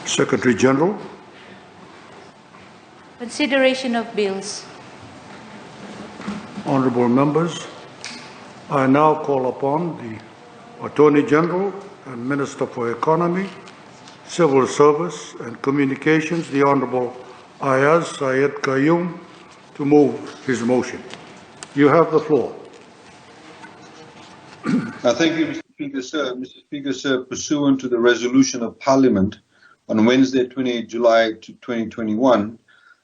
Secretary General. Consideration of bills. Honourable members, I now call upon the Attorney General and Minister for Economy, Civil Service and Communications, the Honourable Ayaz Syed Qayyum, to move his motion. You have the floor. Thank you, Mr. Speaker, sir. Mr. Speaker, sir, pursuant to the resolution of Parliament on Wednesday, 28 July 2021,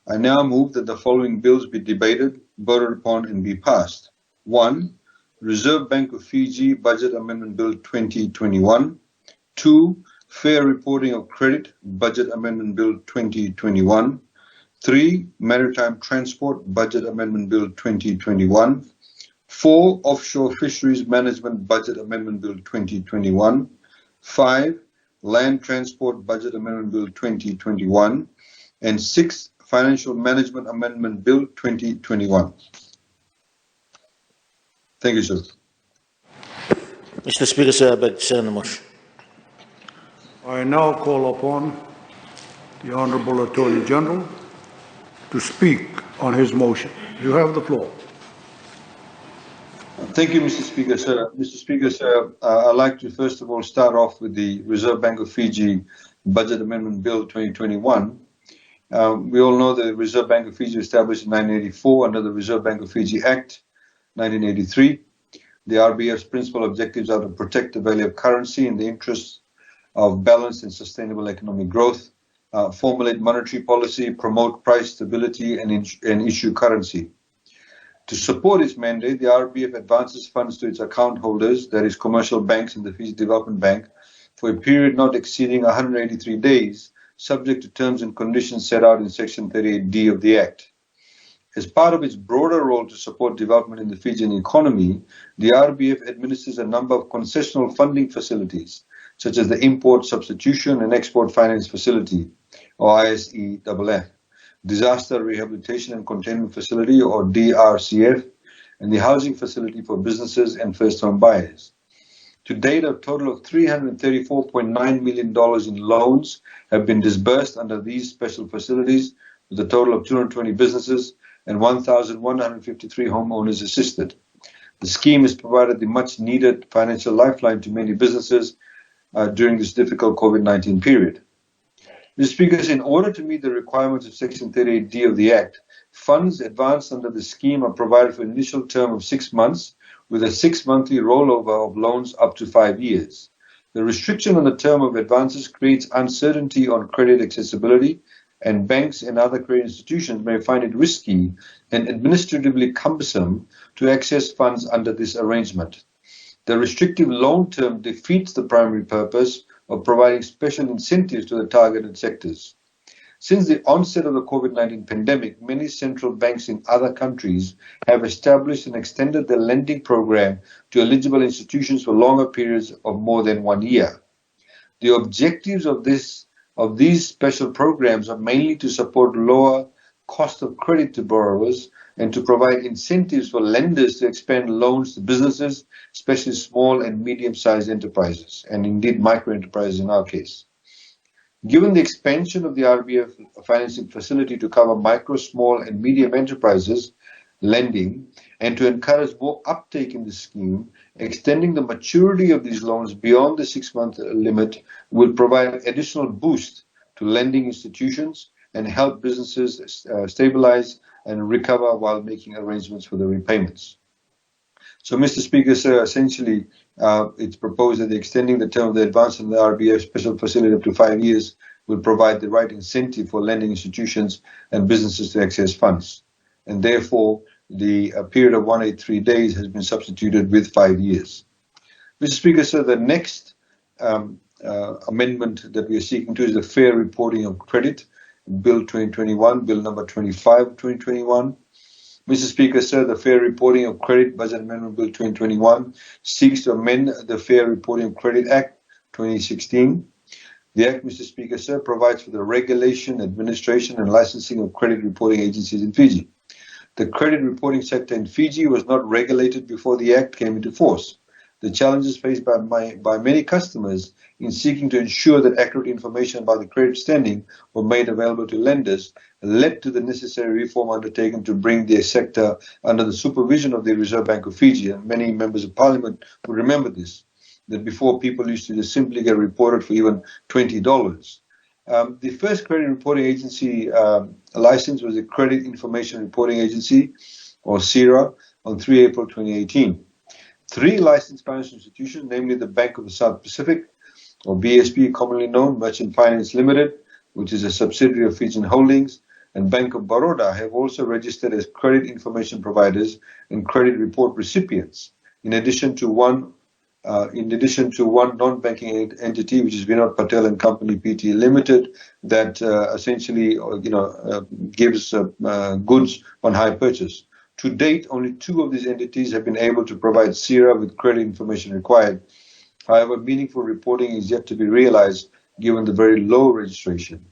I now move that the following bills be debated, voted upon and be passed. 1. Reserve Bank of Fiji Budget Amendment Bill 2021. 2. Fair Reporting of Credit Budget Amendment Bill 2021. 3. Maritime Transport Budget Amendment Bill 2021. 4. Offshore Fisheries Management Budget Amendment Bill 2021. 5. Land Transport Budget Amendment Bill 2021. And 6. Financial Management Amendment Bill 2021. Thank you, sir. Mr. Speaker, sir, I beg to second the motion. I now call upon the Honourable Attorney General to speak on his motion. You have the floor. Thank you, Mr. Speaker, sir. Mr. Speaker, sir, I'd like to first of all start off with the Reserve Bank of Fiji Budget Amendment Bill 2021. We all know the Reserve Bank of Fiji was established in 1984 under the Reserve Bank of Fiji Act 1983. The RBF's principal objectives are to protect the value of currency in the interests of balanced and sustainable economic growth, formulate monetary policy, promote price stability, and issue currency. To support its mandate, the RBF advances funds to its account holders, that is commercial banks and the Fiji Development Bank, for a period not exceeding 183 days, subject to terms and conditions set out in Section 38D of the Act. As part of its broader role to support development in the Fijian economy, the RBF administers a number of concessional funding facilities, such as the Import Substitution and Export Finance Facility, or ISEFF, Disaster Rehabilitation and Containment Facility, or DRCF, and the Housing Facility for Businesses and First-Home Buyers. To date, a total of $334.9 million in loans have been disbursed under these special facilities, with a total of 220 businesses and 1,153 homeowners assisted. The scheme has provided the much-needed financial lifeline to many businesses during this difficult COVID-19 period. Mr. Speaker, in order to meet the requirements of Section 38D of the Act, funds advanced under the scheme are provided for an initial term of 6 months, with a 6-monthly rollover of loans up to 5 years. The restriction on the term of advances creates uncertainty on credit accessibility, and banks and other credit institutions may find it risky and administratively cumbersome to access funds under this arrangement. The restrictive loan term defeats the primary purpose of providing special incentives to the targeted sectors. Since the onset of the COVID-19 pandemic, many central banks in other countries have established and extended their lending program to eligible institutions for longer periods of more than 1 year. The objectives of these special programs are mainly to support lower cost of credit to borrowers and to provide incentives for lenders to expand loans to businesses, especially small and medium-sized enterprises, and indeed micro-enterprises in our case. Given the expansion of the RBF financing facility to cover micro, small, and medium enterprises lending, and to encourage more uptake in the scheme, extending the maturity of these loans beyond the 6-month limit will provide additional boost to lending institutions and help businesses stabilize and recover while making arrangements for the repayments. So, Mr. Speaker, sir, essentially, it's proposed that extending the term of the advance in the RBF special facility up to 5 years will provide the right incentive for lending institutions and businesses to access funds. And therefore, the period of 183 days has been substituted with 5 years. Mr. Speaker, sir, the next amendment that we are seeking to is the Fair Reporting of Credit, Bill 2021, Bill number 25 of 2021. Mr. Speaker, sir, the Fair Reporting of Credit Budget Amendment Bill 2021 seeks to amend the Fair Reporting of Credit Act 2016. The Act, Mr. Speaker, sir, provides for the regulation, administration, and licensing of credit reporting agencies in Fiji. The credit reporting sector in Fiji was not regulated before the Act came into force. the challenges faced by many customers in seeking to ensure that accurate information about the credit standing were made available to lenders led to the necessary reform undertaken to bring the sector under the supervision of the Reserve Bank of Fiji. And many members of Parliament will remember this, that before people used to just simply get reported for even $20. The first credit reporting agency license was the Credit Information Reporting Agency, or CIRA, on 3 April 2018. 3 licensed financial institutions, namely the Bank of the South Pacific, or BSP, commonly known, Merchant Finance Limited, which is a subsidiary of Fijian Holdings, and Bank of Baroda, have also registered as credit information providers and credit report recipients, in addition to one non-banking entity, which is Vinod Patel and Company Pte Limited, that essentially gives goods on hire purchase. To date, only 2 of these entities have been able to provide CIRA with credit information required. However, meaningful reporting is yet to be realized given the very low registration.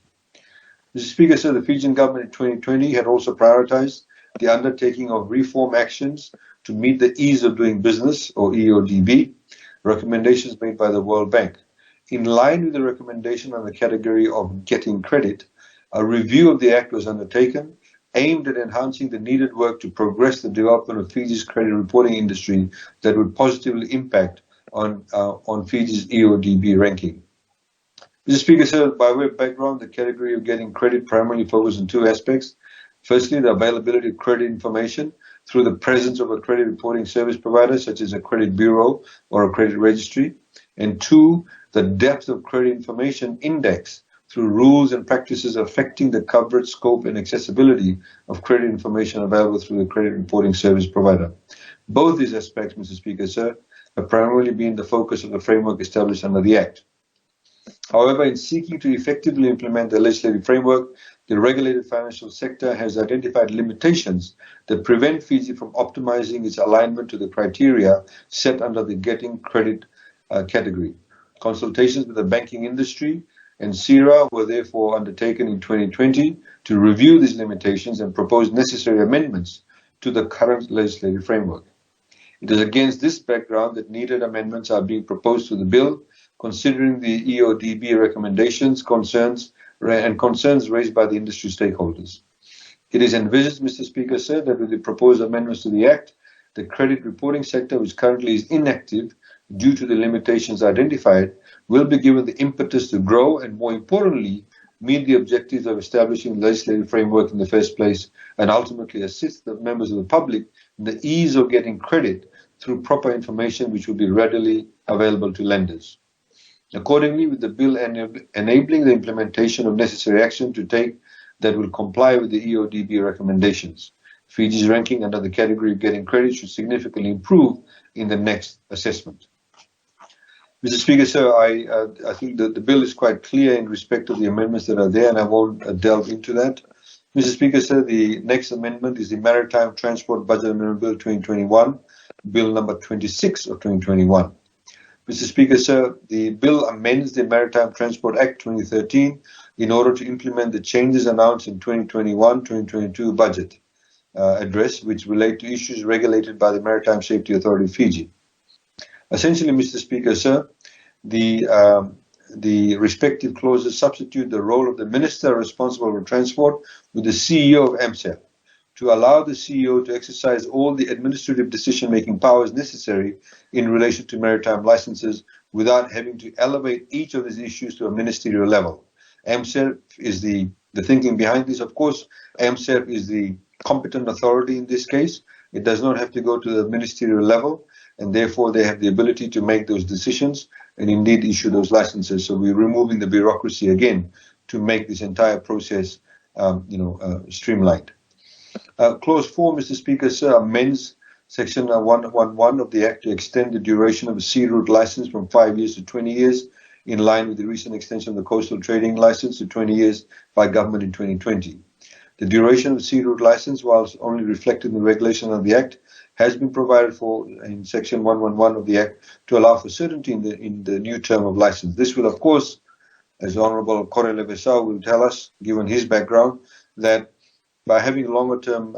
Mr. Speaker, sir, the Fijian government in 2020 had also prioritized the undertaking of reform actions to meet the ease of doing business, or EODB, recommendations made by the World Bank. In line with the recommendation on the category of getting credit, a review of the Act was undertaken, aimed at enhancing the needed work to progress the development of Fiji's credit reporting industry that would positively impact on Fiji's EODB ranking. Mr. Speaker, sir, by way of background, the category of getting credit primarily focuses on 2 aspects. Firstly, the availability of credit information through the presence of a credit reporting service provider, such as a credit bureau or a credit registry. And 2, the depth of credit information index through rules and practices affecting the coverage, scope, and accessibility of credit information available through the credit reporting service provider. Both these aspects, Mr. Speaker, sir, have primarily been the focus of the framework established under the Act. However, in seeking to effectively implement the legislative framework, the regulated financial sector has identified limitations that prevent Fiji from optimizing its alignment to the criteria set under the getting credit category. Consultations with the banking industry and CIRA were therefore undertaken in 2020 to review these limitations and propose necessary amendments to the current legislative framework. It is against this background that needed amendments are being proposed to the bill, considering the EODB recommendations, concerns raised by the industry stakeholders. It is envisaged, Mr. Speaker, sir, that with the proposed amendments to the Act, the credit reporting sector, which currently is inactive due to the limitations identified, will be given the impetus to grow and, more importantly, meet the objectives of establishing the legislative framework in the first place, and ultimately assist the members of the public in the ease of getting credit through proper information which will be readily available to lenders. Accordingly, with the bill enabling the implementation of necessary action to take that will comply with the EODB recommendations, Fiji's ranking under the category of getting credit should significantly improve in the next assessment. Mr. Speaker, sir, I think that the bill is quite clear in respect of the amendments that are there, and I won't delve into that. Mr. Speaker, sir, the next amendment is the Maritime Transport Budget Amendment Bill 2021, Bill number 26 of 2021. Mr. Speaker, sir, the bill amends the Maritime Transport Act 2013 in order to implement the changes announced in 2021-2022 budget address, which relate to issues regulated by the Maritime Safety Authority of Fiji. Essentially, Mr. Speaker, sir, the respective clauses substitute the role of the minister responsible for transport with the CEO of AMSAP to allow the CEO to exercise all the administrative decision-making powers necessary in relation to maritime licenses without having to elevate each of these issues to a ministerial level. AMSAP is the thinking behind this. Of course, AMSAP is the competent authority in this case. It does not have to go to the ministerial level, and therefore they have the ability to make those decisions and indeed issue those licenses. So we're removing the bureaucracy again to make this entire process streamlined. Clause 4, Mr. Speaker, sir, amends Section 111 of the Act to extend the duration of a sea route license from 5 years to 20 years, in line with the recent extension of the coastal trading license to 20 years by government in 2020. The duration of the sea route license, whilst only reflected in the regulation of the Act, has been provided for in Section 111 of the Act to allow for certainty in the new term of license. This will, of course, as Honourable Correle Vesau will tell us, given his background, that by having longer-term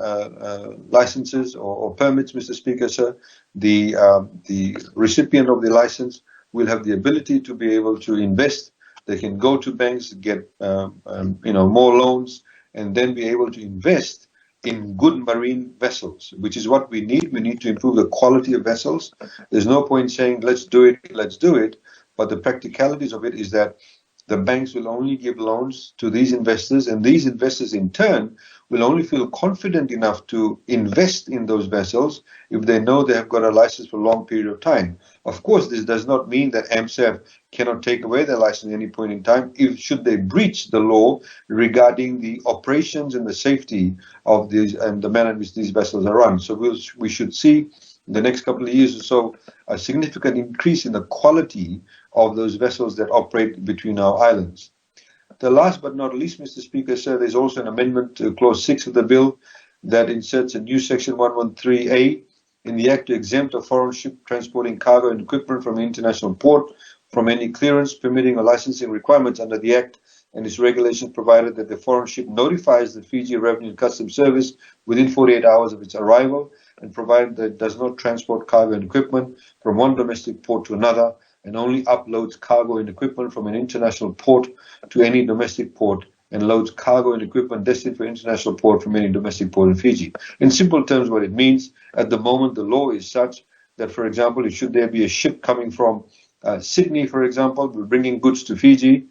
licenses or permits, Mr. Speaker, sir, the recipient of the license will have the ability to be able to invest. They can go to banks, get more loans, and then be able to invest in good marine vessels, which is what we need. We need to improve the quality of vessels. There's no point saying, let's do it. But the practicalities of it is that the banks will only give loans to these investors, and these investors in turn will only feel confident enough to invest in those vessels if they know they have got a license for a long period of time. Of course, this does not mean that AMSAF cannot take away their license at any point in time should they breach the law regarding the operations and the safety of these and the manner in which these vessels are run. So we should see in the next couple of years or so a significant increase in the quality of those vessels that operate between our islands. The last but not least, Mr. Speaker, sir, there's also an amendment to Clause 6 of the bill that inserts a new Section 113A in the Act to exempt a foreign ship transporting cargo and equipment from an international port from any clearance, permitting, or licensing requirements under the Act and its regulations, provided that the foreign ship notifies the Fiji Revenue and Customs Service within 48 hours of its arrival, and provided that it does not transport cargo and equipment from one domestic port to another, and only uploads cargo and equipment from an international port to any domestic port, and loads cargo and equipment destined for international port from any domestic port in Fiji. In simple terms, what it means, at the moment, the law is such that, for example, should there be a ship coming from Sydney, for example, bringing goods to Fiji,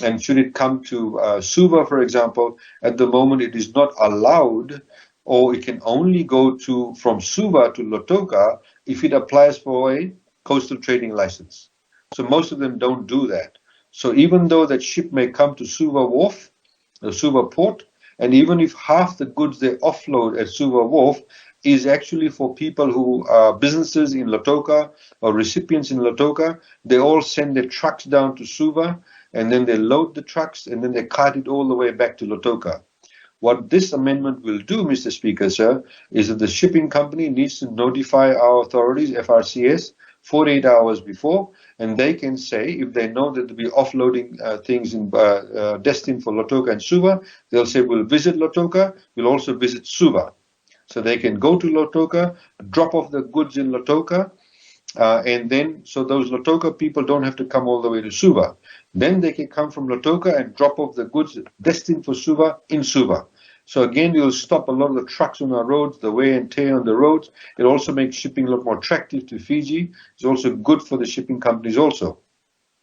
and should it come to Suva, for example, at the moment it is not allowed, or it can only go from Suva to Lautoka if it applies for a coastal trading license. So most of them don't do that. So even though that ship may come to Suva Wharf, the Suva port, and even if half the goods they offload at Suva Wharf is actually for people who are businesses in Lautoka or recipients in Lautoka, they all send their trucks down to Suva, and then they load the trucks, and then they cart it all the way back to Lautoka. What this amendment will do, Mr. Speaker, sir, is that the shipping company needs to notify our authorities, FRCS, 48 hours before, and they can say, if they know that they'll be offloading things destined for Lautoka and Suva, they'll say, we'll visit Lautoka, we'll also visit Suva. So they can go to Lautoka, drop off the goods in Lautoka, and then, so those Lautoka people don't have to come all the way to Suva. Then they can come from Lautoka and drop off the goods destined for Suva in Suva. So again, we'll stop a lot of the trucks on our roads, the wear and tear on the roads. It also makes shipping a lot more attractive to Fiji. It's also good for the shipping companies also.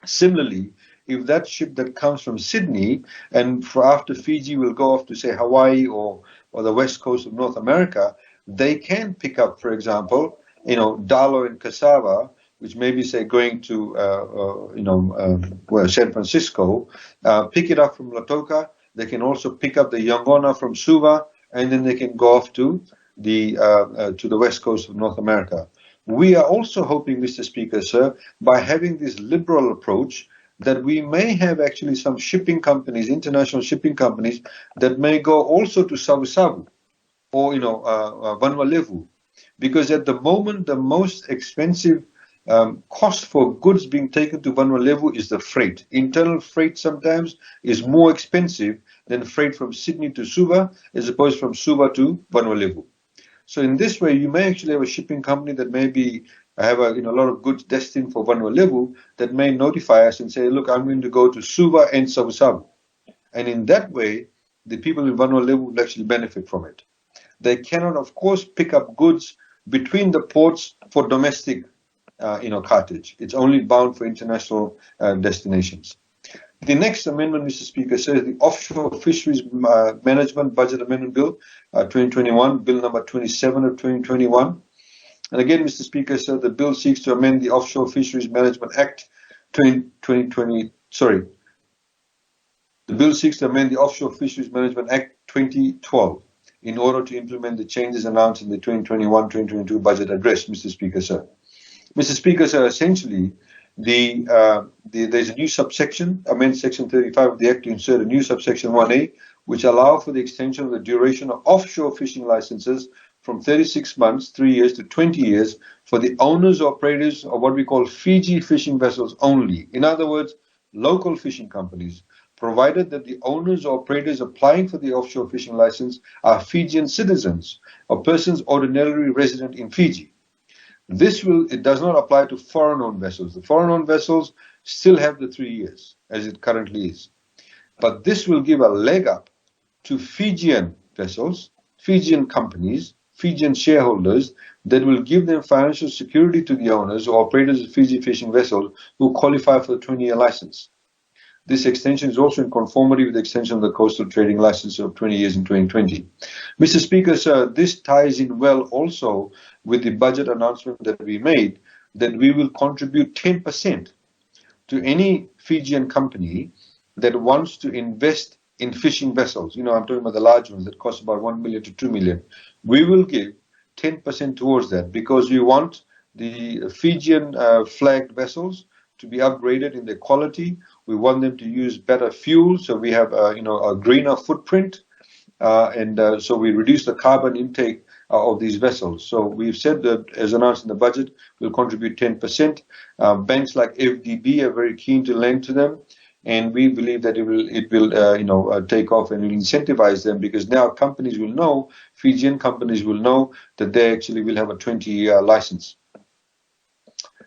Similarly, if that ship that comes from Sydney and after Fiji will go off to, say, Hawaii or the west coast of North America, they can pick up, for example, dalo and cassava, which may be, say, going to, San Francisco, pick it up from Lautoka. They can also pick up the yangona from Suva, and then they can go off to the west coast of North America. We are also hoping, Mr. Speaker, sir, by having this liberal approach, that we may have actually some shipping companies, international shipping companies, that may go also to Savu or, Vanuatu. Because at the moment, the most expensive cost for goods being taken to Vanuatu is the freight. Internal freight sometimes is more expensive than freight from Sydney to Suva, as opposed from Suva to Vanuatu. So in this way, you may actually have a shipping company that maybe have a lot of goods destined for Vanuatu that may notify us and say, look, I'm going to go to Suva and Savu. And in that way, the people in Vanuatu will actually benefit from it. They cannot, of course, pick up goods between the ports for domestic cartage. It's only bound for international destinations. The next amendment, Mr. Speaker, says the Offshore Fisheries Management Budget Amendment Bill 2021, Bill number 27 of 2021. And again, Mr. Speaker, sir, the bill seeks to amend the Offshore Fisheries Management Act 2020. The bill seeks to amend the Offshore Fisheries Management Act 2012 in order to implement the changes announced in the 2021-2022 budget address, Mr. Speaker, sir. Mr. Speaker, sir, essentially, there's a new subsection, amend Section 35 of the Act to insert a new subsection 1A, which allow for the extension of the duration of offshore fishing licenses from 36 months, 3 years, to 20 years for the owners or operators of what we call Fiji fishing vessels only. In other words, local fishing companies. provided that the owners or operators applying for the offshore fishing license are Fijian citizens or persons ordinarily resident in Fiji. It does not apply to foreign-owned vessels. The foreign-owned vessels still have the 3 years, as it currently is. But this will give a leg up to Fijian vessels, Fijian companies, Fijian shareholders that will give them financial security to the owners or operators of Fiji fishing vessels who qualify for the 20-year license. This extension is also in conformity with the extension of the coastal trading license of 20 years in 2020. Mr. Speaker, sir, this ties in well also with the budget announcement that we made that we will contribute 10% to any Fijian company that wants to invest in fishing vessels. I'm talking about the large ones that cost about 1 million to 2 million. We will give 10% towards that because we want the Fijian flagged vessels to be upgraded in their quality. We want them to use better fuel, so we have a greener footprint, and so we reduce the carbon intake of these vessels. So we've said that, as announced in the budget, we'll contribute 10%. Banks like FDB are very keen to lend to them, and we believe that it will take off and will incentivize them because now companies will know, Fijian companies will know that they actually will have a 20-year license.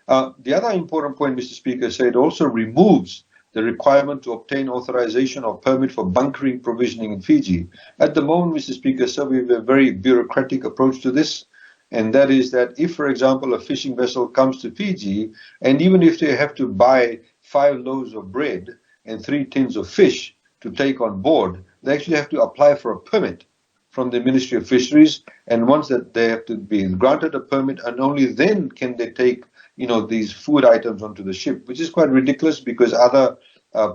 The other important point, Mr. Speaker, so it also removes the requirement to obtain authorization or permit for bunkering provisioning in Fiji. At the moment, Mr. Speaker, so we have a very bureaucratic approach to this, and that is that if, for example, a fishing vessel comes to Fiji, and even if they have to buy 5 loaves of bread and 3 tins of fish to take on board, they actually have to apply for a permit from the Ministry of Fisheries, and once that they have to be granted a permit, and only then can they take these food items onto the ship, which is quite ridiculous because other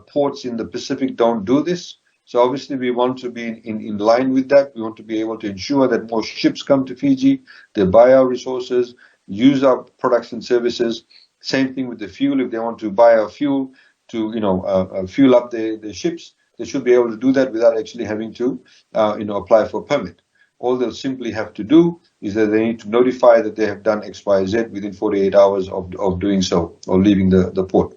ports in the Pacific don't do this. So obviously we want to be in line with that. We want to be able to ensure that more ships come to Fiji, they buy our resources, use our products and services. Same thing with the fuel. If they want to buy our fuel to fuel up their ships, they should be able to do that without actually having to apply for a permit. All they'll simply have to do is that they need to notify that they have done X, Y, Z within 48 hours of doing so, or leaving the port.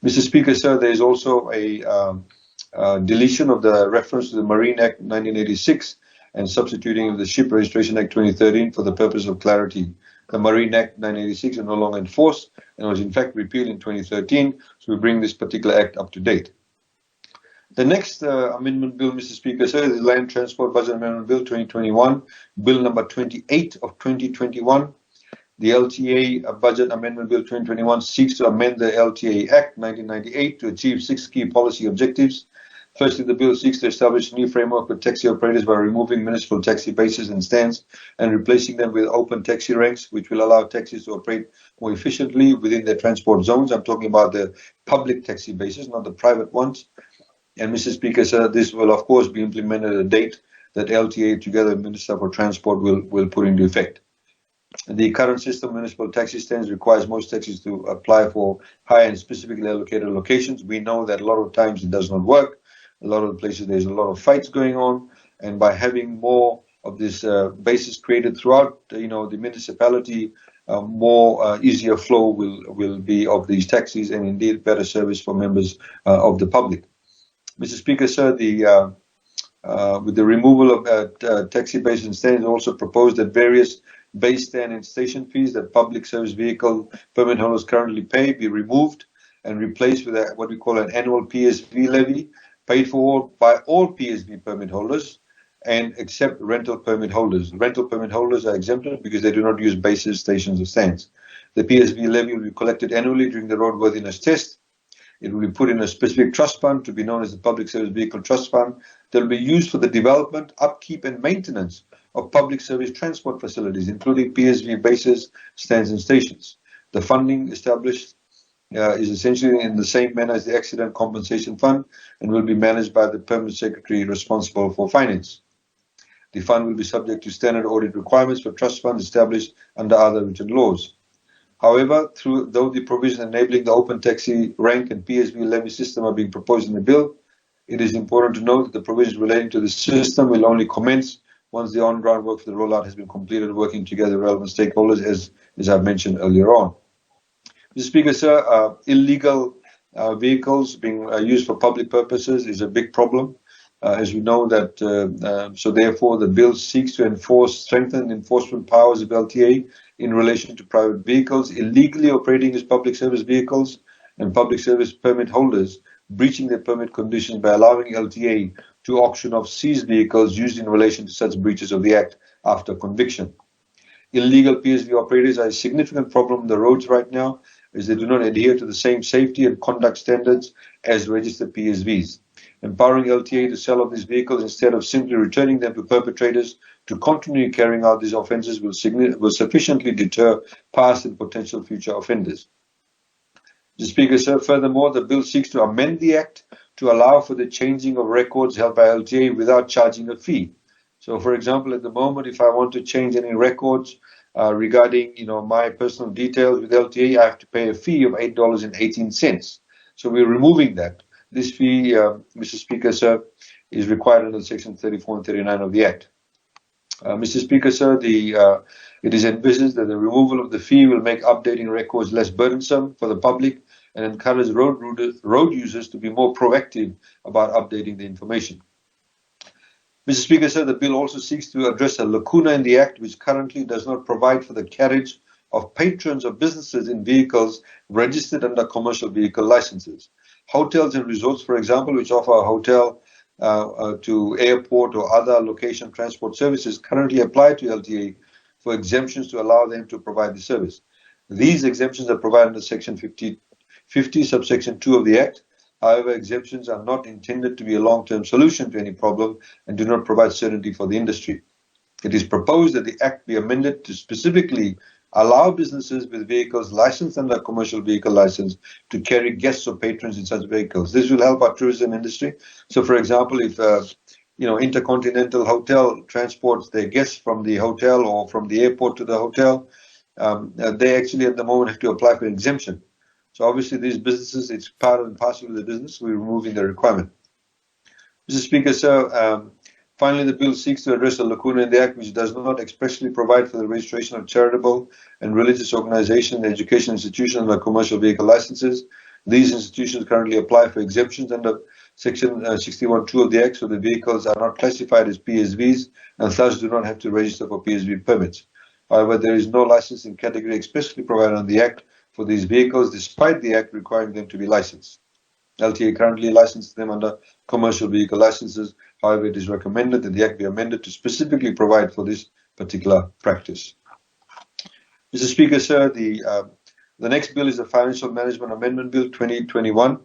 Mr. Speaker, sir, there is also a deletion of the reference to the Marine Act 1986 and substituting of the Ship Registration Act 2013 for the purpose of clarity. The Marine Act 1986 is no longer in force and was in fact repealed in 2013, so we bring this particular act up to date. The next amendment bill, Mr. Speaker, sir, is the Land Transport Budget Amendment Bill 2021, Bill number 28 of 2021. The LTA Budget Amendment Bill 2021 seeks to amend the LTA Act 1998 to achieve 6 key policy objectives. Firstly, the bill seeks to establish a new framework for taxi operators by removing municipal taxi bases and stands and replacing them with open taxi ranks, which will allow taxis to operate more efficiently within their transport zones. I'm talking about the public taxi bases, not the private ones. And Mr. Speaker, sir, this will of course be implemented at a date that LTA together with Minister for Transport will put into effect. The current system of municipal taxi stands requires most taxis to apply for high and specifically allocated locations. We know that a lot of times it does not work. A lot of the places there's a lot of fights going on, and by having more of this bases created throughout the municipality, more easier flow will be of these taxis, and indeed better service for members of the public. Mr. Speaker, sir, with the removal of taxi bases and stands, also proposed that various base stand and station fees that public service vehicle permit holders currently pay be removed and replaced with what we call an annual PSV levy paid for by all PSV permit holders and except rental permit holders. Rental permit holders are exempted because they do not use bases, stations, or stands. The PSV levy will be collected annually during the roadworthiness test. It will be put in a specific trust fund to be known as the Public Service Vehicle Trust Fund that will be used for the development, upkeep, and maintenance of public service transport facilities, including PSV bases, stands, and stations. The funding established is essentially in the same manner as the Accident Compensation Fund and will be managed by the Permanent Secretary responsible for finance. The fund will be subject to standard audit requirements for trust funds established under other written laws. However, though the provision enabling the open taxi rank and PSV levy system are being proposed in the bill, it is important to note that the provisions relating to the system will only commence once the on-ground work for the rollout has been completed, working together with relevant stakeholders, as I've mentioned earlier on. Mr. Speaker, sir, illegal vehicles being used for public purposes is a big problem. As we know that, so therefore the bill seeks to strengthen enforcement powers of LTA in relation to private vehicles illegally operating as public service vehicles and public service permit holders breaching their permit conditions by allowing LTA to auction off seized vehicles used in relation to such breaches of the Act after conviction. Illegal PSV operators are a significant problem on the roads right now, as they do not adhere to the same safety and conduct standards as registered PSVs. Empowering LTA to sell off these vehicles instead of simply returning them to perpetrators to continue carrying out these offences will sufficiently deter past and potential future offenders. Mr. Speaker, sir, furthermore, the bill seeks to amend the Act to allow for the changing of records held by LTA without charging a fee. So, for example, at the moment, if I want to change any records regarding, my personal details with LTA, I have to pay a fee of $8.18. So we're removing that. This fee, Mr. Speaker, sir, is required under Section 34 and 39 of the Act. Mr. Speaker, sir, it is envisaged that the removal of the fee will make updating records less burdensome for the public and encourage road users to be more proactive about updating the information. Mr. Speaker, sir, the bill also seeks to address a lacuna in the Act which currently does not provide for the carriage of patrons of businesses in vehicles registered under commercial vehicle licenses. Hotels and resorts, for example, which offer a hotel to airport or other location transport services currently apply to LTA for exemptions to allow them to provide the service. These exemptions are provided under Section 50 subsection 2 of the Act. However, exemptions are not intended to be a long-term solution to any problem and do not provide certainty for the industry. It is proposed that the Act be amended to specifically allow businesses with vehicles licensed under a commercial vehicle license to carry guests or patrons in such vehicles. This will help our tourism industry. So, for example, if Intercontinental Hotel transports their guests from the hotel or from the airport to the hotel, they actually at the moment have to apply for an exemption. So obviously these businesses, it's part and parcel of the business, we're removing the requirement. Mr. Speaker, sir, finally the bill seeks to address a lacuna in the Act which does not expressly provide for the registration of charitable and religious organizations and education institutions under commercial vehicle licenses. These institutions currently apply for exemptions under Section 61(2) of the Act, so the vehicles are not classified as PSVs and thus do not have to register for PSV permits. However, there is no licensing category expressly provided on the Act for these vehicles, despite the Act requiring them to be licensed. LTA currently licenses them under commercial vehicle licenses. However, it is recommended that the Act be amended to specifically provide for this particular practice. Mr. Speaker, sir, the next bill is the Financial Management Amendment Bill 2021.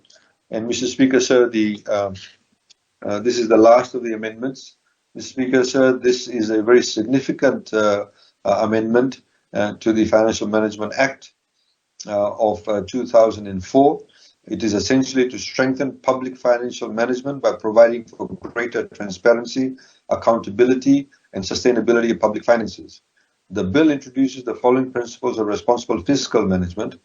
And Mr. Speaker, sir, this is the last of the amendments. Mr. Speaker, sir, this is a very significant amendment to the Financial Management Act of 2004. It is essentially to strengthen public financial management by providing for greater transparency, accountability, and sustainability of public finances. The bill introduces the following principles of responsible fiscal management.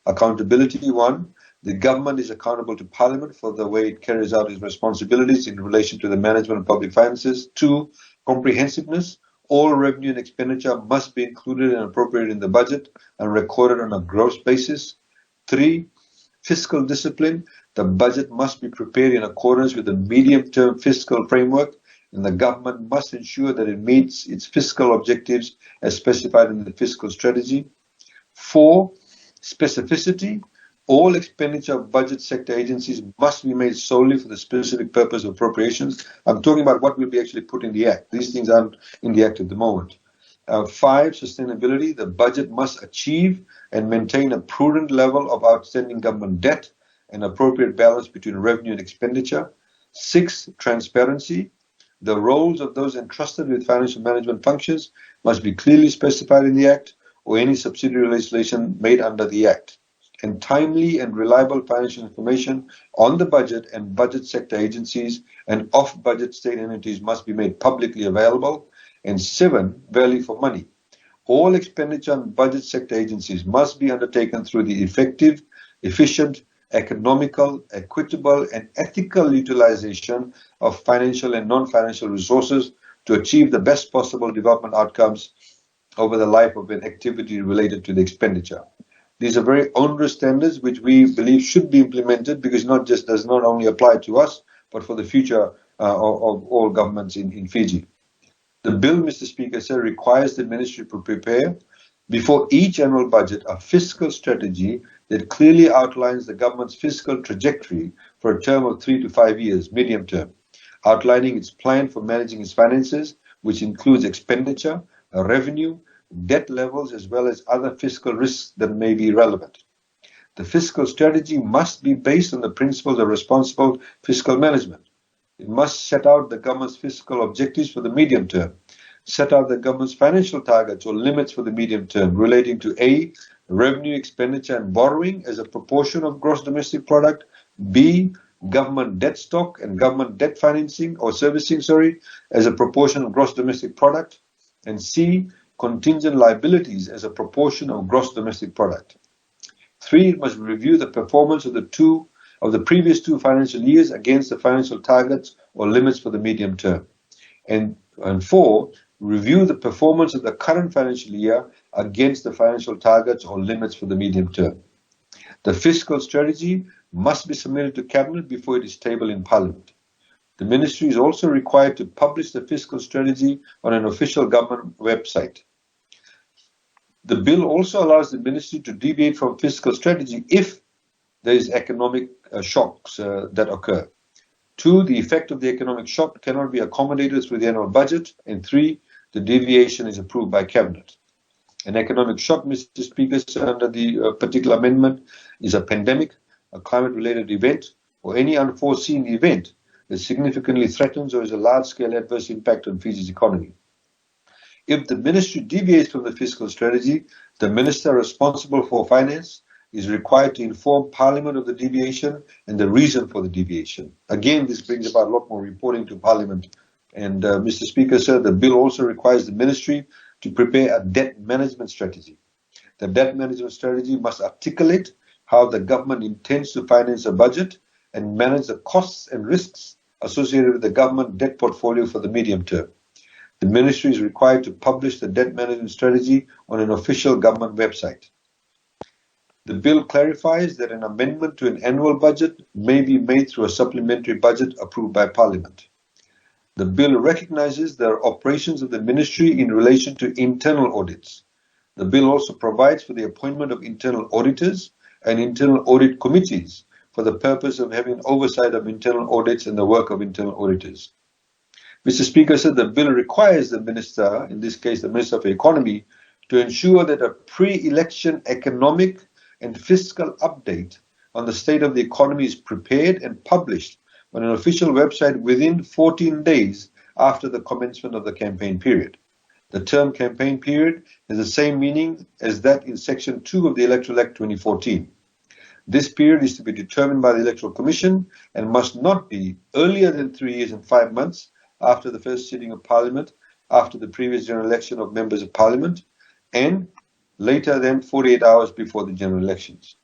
Accountability: 1, the government is accountable to Parliament for the way it carries out its responsibilities in relation to the management of public finances. 2, comprehensiveness. All revenue and expenditure must be included and appropriated in the budget and recorded on a gross basis. 3, fiscal discipline. The budget must be prepared in accordance with the medium-term fiscal framework, and the government must ensure that it meets its fiscal objectives as specified in the fiscal strategy. 4, specificity. All expenditure of budget sector agencies must be made solely for the specific purpose of appropriations. I'm talking about what will be actually put in the Act. These things aren't in the Act at the moment. 5, sustainability. The budget must achieve and maintain a prudent level of outstanding government debt and appropriate balance between revenue and expenditure. 6, transparency. The roles of those entrusted with financial management functions must be clearly specified in the Act or any subsidiary legislation made under the Act. And timely and reliable financial information on the budget and budget sector agencies and off-budget state entities must be made publicly available. And 7, value for money. All expenditure on budget sector agencies must be undertaken through the effective, efficient, economical, equitable, and ethical utilization of financial and non-financial resources to achieve the best possible development outcomes over the life of an activity related to the expenditure. These are very onerous standards which we believe should be implemented because does not only apply to us, but for the future of all governments in Fiji. The bill, Mr. Speaker, sir, requires the ministry to prepare before each annual budget a fiscal strategy that clearly outlines the government's fiscal trajectory for a term of 3 to 5 years, medium term, outlining its plan for managing its finances, which includes expenditure, revenue, debt levels, as well as other fiscal risks that may be relevant. The fiscal strategy must be based on the principles of responsible fiscal management. It must set out the government's fiscal objectives for the medium term, set out the government's financial targets or limits for the medium term relating to A, revenue, expenditure and borrowing as a proportion of gross domestic product, B, government debt stock and government debt financing or servicing, as a proportion of gross domestic product, and C, contingent liabilities as a proportion of gross domestic product. 3, it must review the performance of the previous 2 financial years against the financial targets or limits for the medium term. And 4, review the performance of the current financial year against the financial targets or limits for the medium term. The fiscal strategy must be submitted to Cabinet before it is tabled in Parliament. The Ministry is also required to publish the fiscal strategy on an official government website. The bill also allows the Ministry to deviate from fiscal strategy if there is economic shocks that occur. 2, the effect of the economic shock cannot be accommodated through the annual budget. And 3, the deviation is approved by Cabinet. An economic shock, Mr. Speaker, under the particular amendment is a pandemic, a climate-related event, or any unforeseen event that significantly threatens or has a large-scale adverse impact on Fiji's economy. If the Ministry deviates from the fiscal strategy, the Minister responsible for finance is required to inform Parliament of the deviation and the reason for the deviation. Again, this brings about a lot more reporting to Parliament. And Mr. Speaker, sir, the bill also requires the Ministry to prepare a debt management strategy. The debt management strategy must articulate how the government intends to finance a budget and manage the costs and risks associated with the government debt portfolio for the medium term. The Ministry is required to publish the debt management strategy on an official government website. The bill clarifies that an amendment to an annual budget may be made through a supplementary budget approved by Parliament. The bill recognizes the operations of the Ministry in relation to internal audits. The bill also provides for the appointment of internal auditors and internal audit committees for the purpose of having oversight of internal audits and the work of internal auditors. Mr. Speaker, sir, the bill requires the Minister, in this case the Minister for Economy, to ensure that a pre-election economic and fiscal update on the state of the economy is prepared and published on an official website within 14 days after the commencement of the campaign period. The term campaign period has the same meaning as that in Section 2 of the Electoral Act 2014. This period is to be determined by the Electoral Commission and must not be earlier than 3 years and 5 months after the first sitting of Parliament, after the previous general election of members of Parliament, and later than 48 hours before the general elections.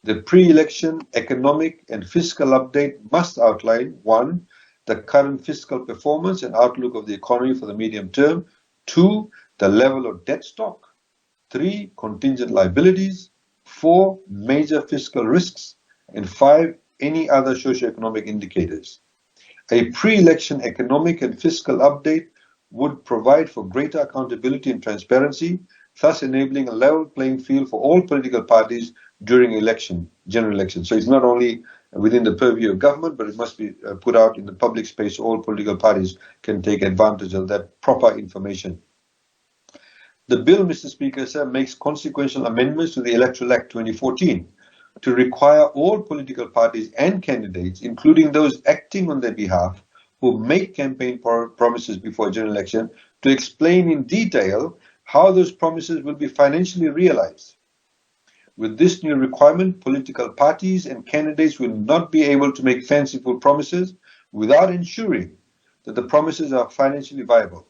The pre-election economic and fiscal update must outline 1, the current fiscal performance and outlook of the economy for the medium term, 2, the level of debt stock, 3, contingent liabilities, 4, major fiscal risks, and 5, any other socio-economic indicators. A pre-election economic and fiscal update would provide for greater accountability and transparency, thus enabling a level playing field for all political parties during general election. So it's not only within the purview of government, but it must be put out in the public space so all political parties can take advantage of that proper information. The bill, Mr. Speaker, sir, makes consequential amendments to the Electoral Act 2014 to require all political parties and candidates, including those acting on their behalf, who make campaign promises before a general election, to explain in detail how those promises will be financially realized. With this new requirement, political parties and candidates will not be able to make fanciful promises without ensuring that the promises are financially viable.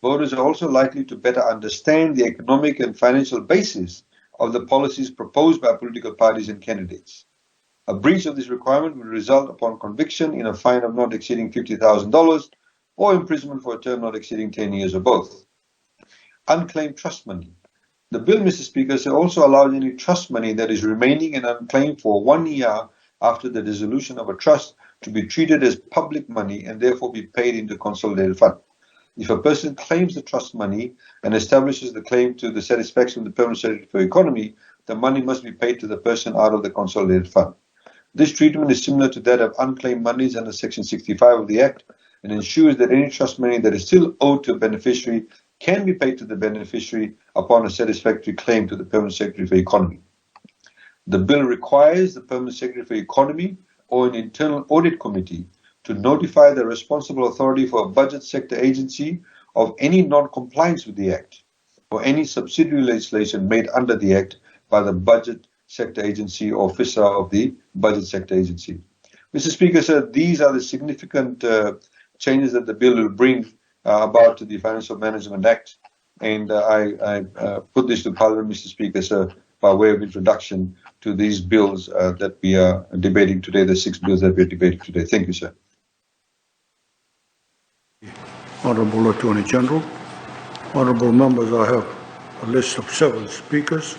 Voters are also likely to better understand the economic and financial basis of the policies proposed by political parties and candidates. A breach of this requirement will result upon conviction in a fine of not exceeding $50,000 or imprisonment for a term not exceeding 10 years or both. Unclaimed trust money. The bill, Mr. Speaker, also allows any trust money that is remaining and unclaimed for 1 year after the dissolution of a trust to be treated as public money and therefore be paid into consolidated fund. If a person claims the trust money and establishes the claim to the satisfaction of the Permanent Secretary for Economy, the money must be paid to the person out of the consolidated fund. This treatment is similar to that of unclaimed monies under Section 65 of the Act and ensures that any trust money that is still owed to a beneficiary can be paid to the beneficiary upon a satisfactory claim to the Permanent Secretary for Economy. The bill requires the Permanent Secretary for Economy or an internal audit committee to notify the responsible authority for a budget sector agency of any non-compliance with the Act or any subsidiary legislation made under the Act by the budget sector agency or officer of the budget sector agency. Mr. Speaker, sir, these are the significant changes that the bill will bring about to the Financial Management Act, and I put this to Parliament, Mr. Speaker, sir, by way of introduction to these bills that we are debating today, the 6 bills that we are debating today. Thank you, sir. Honorable Attorney General. Honorable members, I have a list of 7 speakers.